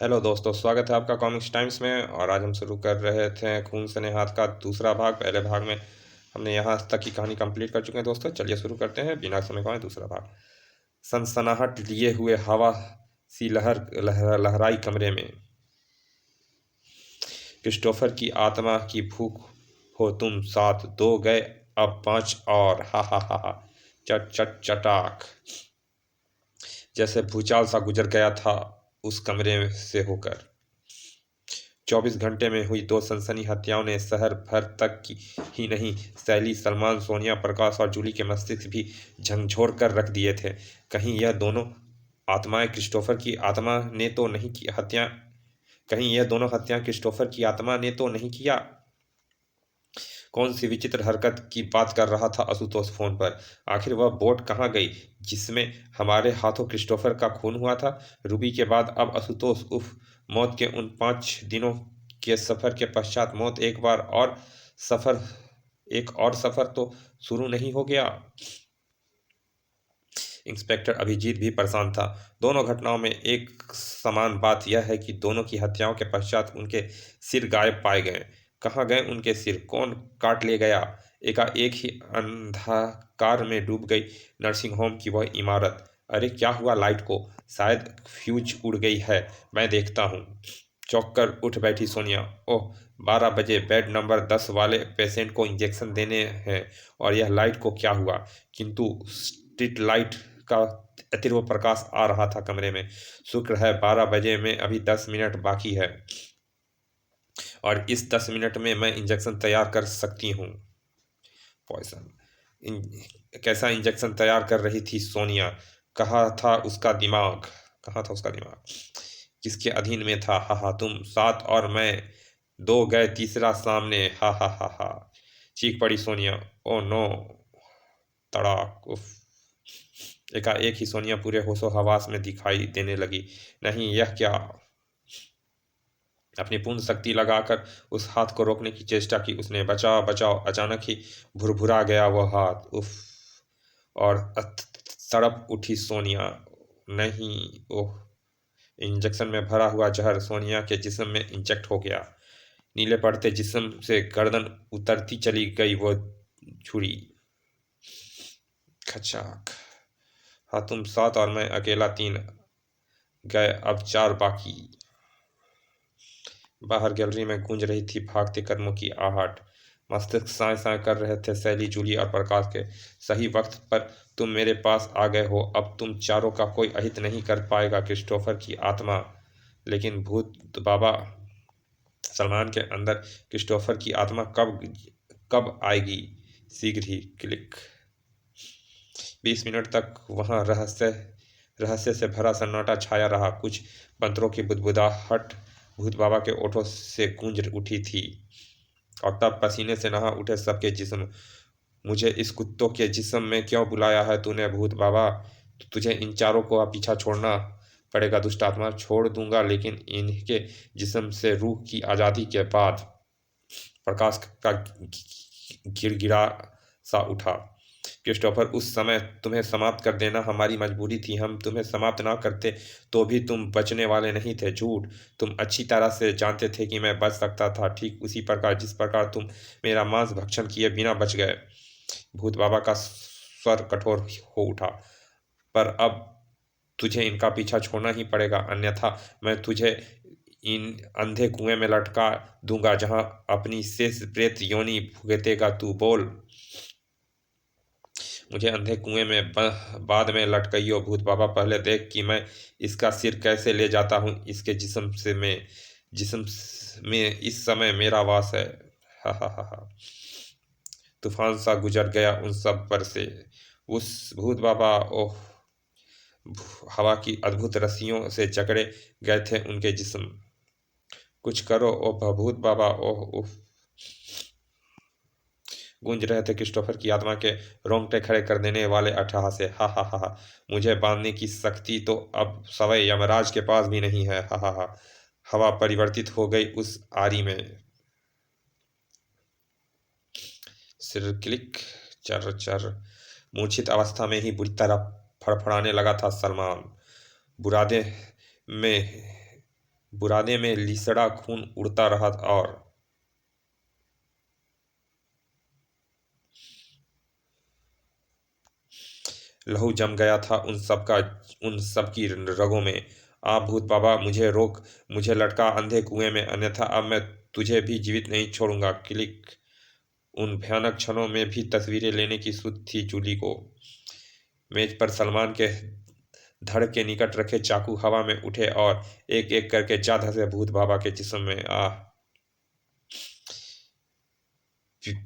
Hello दोस्तों, स्वागत है आपका कॉमिक्स टाइम्स में। और आज हम शुरू कर रहे थे खून सने हाथ का दूसरा भाग। पहले भाग में हमने यहाँ तक की कहानी कंप्लीट कर चुके हैं दोस्तों। चलिए शुरू करते हैं बिना समय गवाए दूसरा भाग। सनसनाहट लिए हुए हवा सी लहराई कमरे में। क्रिस्टोफर की आत्मा की भूख हो तुम, साथ दो गए अब पांच और, हा हा हा हा। चट चट चटाक। जैसे भूचाल सा गुजर गया था उस कमरे से होकर। 24 घंटे में हुई दो सनसनी हत्याओं ने शहर भर तक की ही नहीं, शैली, सलमान, सोनिया, प्रकाश और जूली के मस्तिष्क भी झंझोर कर रख दिए थे। कहीं यह दोनों आत्माएं क्रिस्टोफर की आत्मा ने तो नहीं की हत्या कहीं यह दोनों हत्या क्रिस्टोफर की आत्मा ने तो नहीं किया। कौन सी विचित्र हरकत की बात कर रहा था आशुतोष फोन पर। आखिर वह बोट कहाँ गई जिसमें हमारे हाथों क्रिस्टोफर का खून हुआ था। रूबी के बाद अब आशुतोष, उफ। मौत के उन 5 दिनों के सफर के पश्चात मौत एक और सफर तो शुरू नहीं हो गया। इंस्पेक्टर अभिजीत भी परेशान था। दोनों घटनाओं में एक समान बात यह है कि दोनों की हत्याओं के पश्चात उनके सिर गायब पाए गए। कहाँ गए उनके सिर? कौन काट ले गया? एकाएक ही अंधकार में डूब गई नर्सिंग होम की वह इमारत। अरे क्या हुआ लाइट को? शायद फ्यूज उड़ गई है, मैं देखता हूँ। चौंक कर उठ बैठी सोनिया। ओह, 12 बजे, बेड नंबर 10 वाले पेशेंट को इंजेक्शन देने हैं और यह लाइट को क्या हुआ? किंतु स्ट्रीट लाइट का अतीव्र प्रकाश आ रहा था कमरे में। शुक्र है 12 बजे में अभी 10 मिनट बाकी है और इस 10 मिनट में मैं इंजेक्शन तैयार कर सकती हूँ। पॉइजन। कैसा इंजेक्शन तैयार कर रही थी सोनिया? कहाँ था उसका दिमाग? कहाँ था उसका दिमाग? किसके अधीन में था? हा हा, तुम 7 और मैं, दो गए तीसरा सामने, हा हा हा हा। चीख पड़ी सोनिया। Oh no. तड़ाक, उफ। एकाएक ही सोनिया पूरे होशो हवास में दिखाई देने लगी। नहीं, यह क्या? अपनी पूर्ण शक्ति लगाकर उस हाथ को रोकने की चेष्टा की उसने। बचाओ बचाओ। अचानक ही भुरभुरा गया वह हाथ, उफ। और तड़प उठी सोनिया। नहीं, ओह। इंजेक्शन में भरा हुआ जहर सोनिया के जिस्म में इंजेक्ट हो गया। नीले पड़ते जिस्म से गर्दन उतरती चली गई वो छुरी। खचाक। हाँ, तुम 7 और मैं अकेला 3 गए अब 4 बाकी। बाहर गैलरी में गूंज रही थी भागते कदमों की आहट। मस्तिष्क साए साए कर रहे थे शैली, जूली और प्रकाश के। सही वक्त पर तुम मेरे पास आ गए हो। अब तुम चारों का कोई अहित नहीं कर पाएगा क्रिस्टोफर की आत्मा। लेकिन भूत बाबा, सलमान के अंदर क्रिस्टोफर की आत्मा कब कब आएगी? शीघ्र ही। क्लिक। 20 मिनट तक वहां रहस्य से भरा सन्नाटा छाया रहा। कुछ मंत्रों की बुदबुदाहट भूत बाबा के ओठों से गूंज उठी थी और तब पसीने से नहा उठे सबके जिस्म। मुझे इस कुत्तों के जिस्म में क्यों बुलाया है तूने भूत बाबा? तुझे इन चारों को पीछा छोड़ना पड़ेगा दुष्ट आत्मा। छोड़ दूंगा, लेकिन इनके जिस्म से रूह की आज़ादी के बाद। प्रकाश का गिड़गिड़ा सा उठा। क्रिस्टोफर, उस समय तुम्हें समाप्त कर देना हमारी मजबूरी थी। हम तुम्हें समाप्त ना करते तो भी तुम बचने वाले नहीं थे। झूठ। तुम अच्छी तरह से जानते थे कि मैं बच सकता था, ठीक उसी प्रकार जिस प्रकार तुम मेरा मांस भक्षण किए बिना बच गए। भूत बाबा का स्वर कठोर हो उठा। पर अब तुझे इनका पीछा छोड़ना ही पड़ेगा, अन्यथा मैं तुझे इन अंधे कुएं में लटका दूंगा जहां अपनी शेष प्रेत योनि भुगतेगा तू। बोल। मुझे अंधे कुएं में बाद में लटकाइयो भूत बाबा। पहले देख कि मैं इसका सिर कैसे ले जाता हूँ। इसके जिस्म में इस समय मेरा वास है। हा हा हा हा। तूफान सा गुजर गया उन सब पर से। उस भूत बाबा, ओह। हवा की अद्भुत रस्सियों से जकड़े गए थे उनके जिस्म। कुछ करो ओ भूत बाबा, ओह उफ। गूंज रहे थे क्रिस्टोफर की आत्मा के रोंगटे खड़े कर देने वाले अट्टहासे। हा हा हा हा। मुझे बांधने की शक्ति तो अब सवै यमराज के पास भी नहीं है। हा हा हा। हवा परिवर्तित हो गई उस आरी में। सिर क्लिक। चर चर। मूर्छित अवस्था में ही बुरी तरह फड़फड़ाने लगा था सलमान। बुरादे में बुरादे में लिसड़ा खून उड़ता रहा और लहू जम गया था उन सब की रगों में। आ भूत बाबा, मुझे रोक, मुझे लटका अंधे कुएं में, अन्यथा अब मैं तुझे भी जीवित नहीं छोड़ूंगा। क्लिक। उन भयानक क्षणों में भी तस्वीरें लेने की सुध थी जूली को। मेज पर सलमान के धड़ के निकट रखे चाकू हवा में उठे और एक एक करके जा धंसे भूत बाबा के जिस्म में। पि-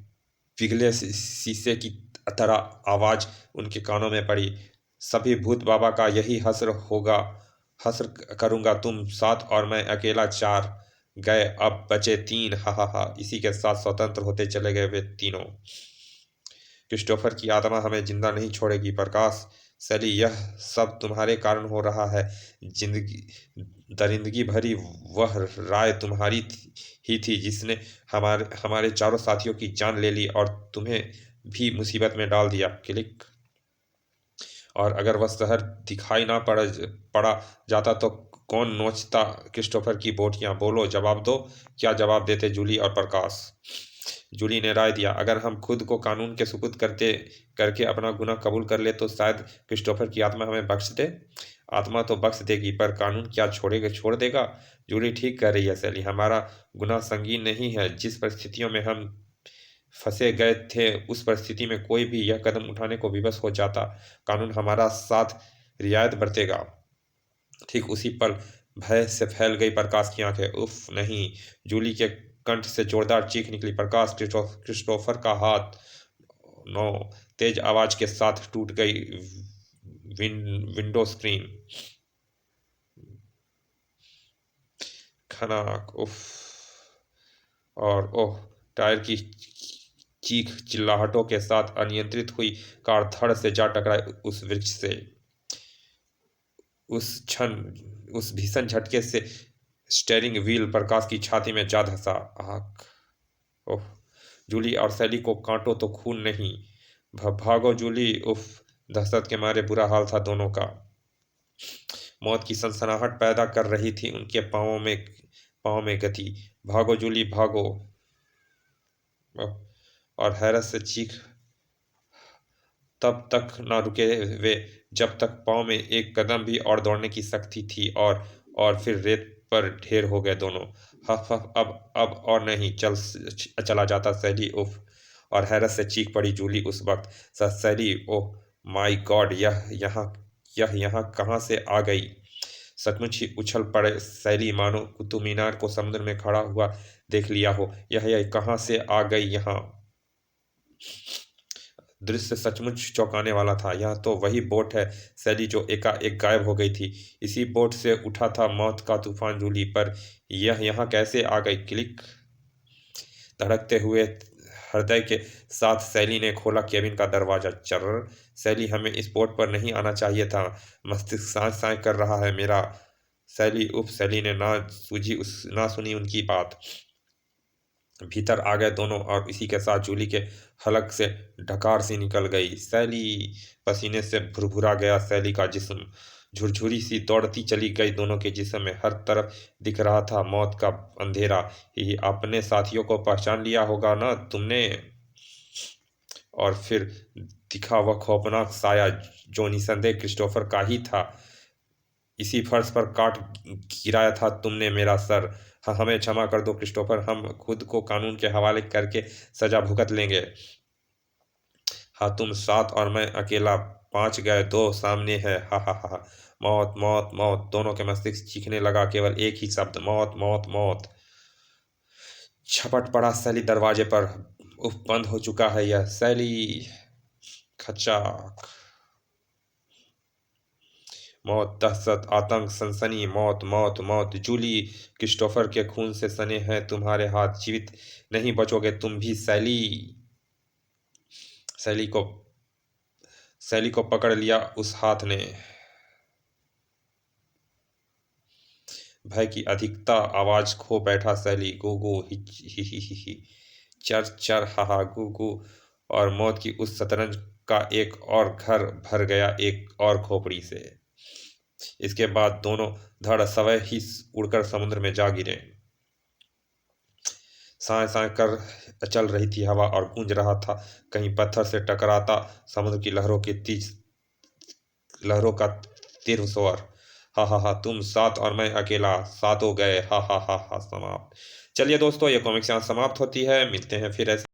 पिघले शीशे की तरह आवाज उनके कानों में पड़ी। सभी भूत बाबा का यही हश्र होगा, हश्र करूंगा। तुम सात और मैं अकेला चार, गए अब बचे तीन। हा हा हा। इसी के साथ स्वतंत्र होते चले गए वे तीनों। क्रिस्टोफर की आत्मा हमें जिंदा नहीं छोड़ेगी प्रकाश। सैली, यह सब तुम्हारे कारण हो रहा है। जिंदगी दरिंदगी भरी वह राय तुम्हारी ही थी जिसने हमारे हमारे चारों साथियों की जान ले ली और तुम्हें भी मुसीबत में डाल दिया। क्लिक। और अगर वह शहर दिखाई ना पड़ा जाता तो कौन नोचता क्रिस्टोफर की बोटियां? बोलो, जवाब दो। क्या जवाब देते जूली और प्रकाश? जूली ने राय दिया, अगर हम खुद को कानून के सुपुर्द करते करके अपना गुनाह कबूल कर ले तो शायद क्रिस्टोफर की आत्मा हमें बख्श दे। आत्मा तो बख्श देगी पर कानून क्या छोड़ देगा? जूली ठीक कह रही है सैली, हमारा गुनाह संगीन नहीं है। जिस परिस्थितियों में हम फंसे गए थे उस परिस्थिति में कोई भी यह कदम उठाने को विवश हो जाता। कानून हमारा साथ रियायत बरतेगा। ठीक उसी पल भय से फैल गई प्रकाश की आंखें। उफ नहीं। जूली के कंठ से जोरदार चीख निकली। प्रकाश, क्रिस्टोफर का हाथ। नो। तेज आवाज के साथ टूट गई विंडो स्क्रीन। खनाक। उफ। और ओह। टायर की चीख चिल्लाहटों के साथ अनियंत्रित हुई कार धड़ से जा टकराई उस वृक्ष से। उस क्षण, उस भीषण झटके से स्टेयरिंग व्हील प्रकाश की छाती में जा धंसा। आग। ओह। जूली और सैली को काटो तो खून नहीं। भागो जूली। उफ। दहशत के मारे बुरा हाल था दोनों का। मौत की सनसनाहट पैदा कर रही थी उनके पाँव में गति। भागो जूली भागो। ओह। और हैरत से चीख तब तक न रुके वे जब तक पाँव में एक कदम भी और दौड़ने की शक्ति थी। और फिर रेत पर ढेर हो गए दोनों। हफ हफ। अब और नहीं चला जाता सैली। उफ। और हैरत से चीख पड़ी जूली उस वक्त। सैली, ओह माय गॉड, यह यहाँ कहाँ से आ गई? सचमुच ही उछल पड़े सैली, मानो कुतुब मीनार को समुद्र में खड़ा हुआ देख लिया हो। यह कहाँ से आ गई यहाँ? दृश्य सचमुच चौंकाने वाला था। यह तो वही बोट है सैली जो एकाएक गायब हो गई थी। इसी बोट से उठा था मौत का तूफान जूली, पर यह यहाँ कैसे आ गई? क्लिक। धड़कते हुए हृदय के साथ सैली ने खोला केबिन का दरवाजा। चर्र। सैली, हमें इस बोट पर नहीं आना चाहिए था। मस्तिष्क सांय सांय कर रहा है मेरा। सैली, उफ। सैली ने ना सुनी उनकी बात। भीतर आ गए दोनों और इसी के साथ जूली के हलक से ढकार सी निकल गई। सैली। पसीने से भुरभुरा गया सैली का जिस्म। झुरझुरी सी दौड़ती चली गई दोनों के जिस्म में। हर तरफ दिख रहा था मौत का अंधेरा ही। अपने साथियों को पहचान लिया होगा ना तुमने? और फिर दिखा वह खौफनाक साया जो निसंदेह क्रिस्टोफर का ही था। इसी फर्श पर काट गिराया था तुमने मेरा सर। हाँ, हमें क्षमा कर दो क्रिस्टोफर, हम खुद को कानून के हवाले करके सजा भुगत लेंगे। हाँ, तुम सात और मैं अकेला पांच गए, दो सामने है। हा हा हा। मौत मौत मौत। दोनों के मस्तिष्क चीखने लगा केवल एक ही शब्द, मौत मौत मौत। झपट पड़ा सैली दरवाजे पर। उफ, बंद हो चुका है यह। सैली। खचाक। मौत, दहशत, आतंक, सनसनी। मौत मौत मौत। जूली, क्रिस्टोफर के खून से सने हैं तुम्हारे हाथ, जीवित नहीं बचोगे तुम भी सैली। सैली को सैली को पकड़ लिया उस हाथ ने। भय की अधिकता आवाज खो बैठा सैली। गू गू हिच ही ही। चर चर हा हा गू गू। और मौत की उस शतरंज का एक और घर भर गया एक और खोपड़ी से। इसके बाद दोनों धड़ सवै ही उड़कर समुद्र में जा गिरे। साए साए कर चल रही थी हवा और गूंज रहा था कहीं पत्थर से टकराता समुद्र की लहरों की तेज लहरों का तीव्र स्वर। हा हा हा, तुम सात और मैं अकेला, सातों गए, हा हा हा हा। समाप्त। चलिए दोस्तों, ये कॉमिक्स यहाँ समाप्त होती है। मिलते हैं फिर ऐसे